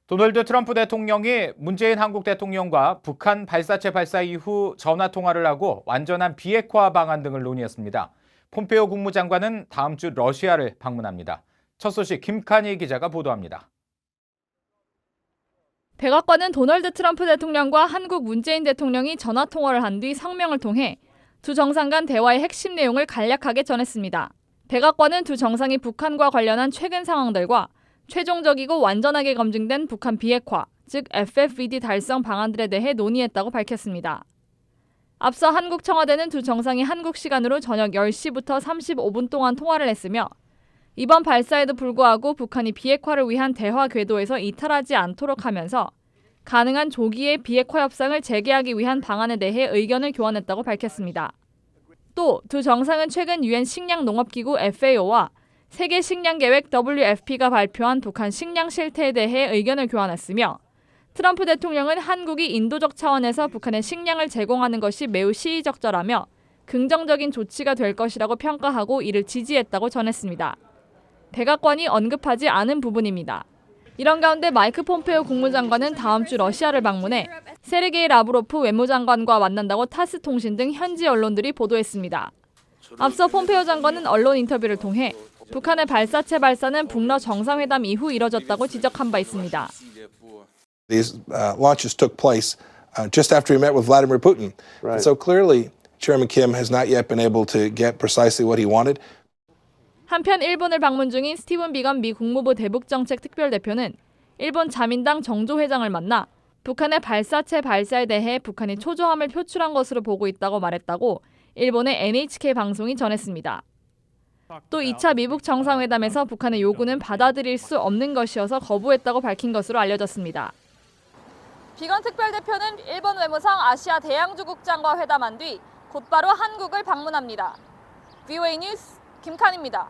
도널드 트럼프 대통령이 문재인 한국 대통령과 북한 발사체 발사 이후 전화 통화를 하고 완전한 비핵화 방안 등을 논의했습니다. 폼페이오 국무장관은 다음 주 러시아를 방문합니다. 첫 소식 김칸희 기자가 보도합니다. 백악관은 도널드 트럼프 대통령과 한국 문재인 대통령이 전화 통화를 한 뒤 성명을 통해 두 정상 간 대화의 핵심 내용을 간략하게 전했습니다. 백악관은 두 정상이 북한과 관련한 최근 상황들과 최종적이고 완전하게 검증된 북한 비핵화, 즉 FFVD 달성 방안들에 대해 논의했다고 밝혔습니다. 앞서 한국 청와대는 두 정상이 한국 시간으로 저녁 10시부터 35분 동안 통화를 했으며 이번 발사에도 불구하고 북한이 비핵화를 위한 대화 궤도에서 이탈하지 않도록 하면서 가능한 조기의 비핵화 협상을 재개하기 위한 방안에 대해 의견을 교환했다고 밝혔습니다. 또 두 정상은 최근 유엔 식량농업기구 FAO와 세계 식량계획 WFP가 발표한 북한 식량 실태에 대해 의견을 교환했으며 트럼프 대통령은 한국이 인도적 차원에서 북한에 식량을 제공하는 것이 매우 시의적절하며 긍정적인 조치가 될 것이라고 평가하고 이를 지지했다고 전했습니다. 백악관이 언급하지 않은 부분입니다. 이런 가운데 마이크 폼페이오 국무장관은 다음 주 러시아를 방문해 세르게이 라브로프 외무장관과 만난다고 타스 통신 등 현지 언론들이 보도했습니다. 앞서 폼페이오 장관은 언론 인터뷰를 통해 북한의 발사체 발사는 북러 정상회담 이후 이뤄졌다고 지적한 바 있습니다. These launches took place just after he met with Vladimir Putin. Right. So clearly, Chairman Kim has not yet been able to get precisely what he wanted. 한편 일본을 방문 중인 스티븐 비건 미 국무부 대북정책 특별대표는 일본 자민당 정조 회장을 만나 북한의 발사체 발사에 대해 북한이 초조함을 표출한 것으로 보고 있다고 말했다고 일본의 NHK 방송이 전했습니다. 또 2차 미북 정상회담에서 북한의 요구는 받아들일 수 없는 것이어서 거부했다고 밝힌 것으로 알려졌습니다. 비건 특별대표는 일본 외무상 아시아 대양주국장과 회담한 뒤 곧바로 한국을 방문합니다. VOA 뉴스 김칸입니다.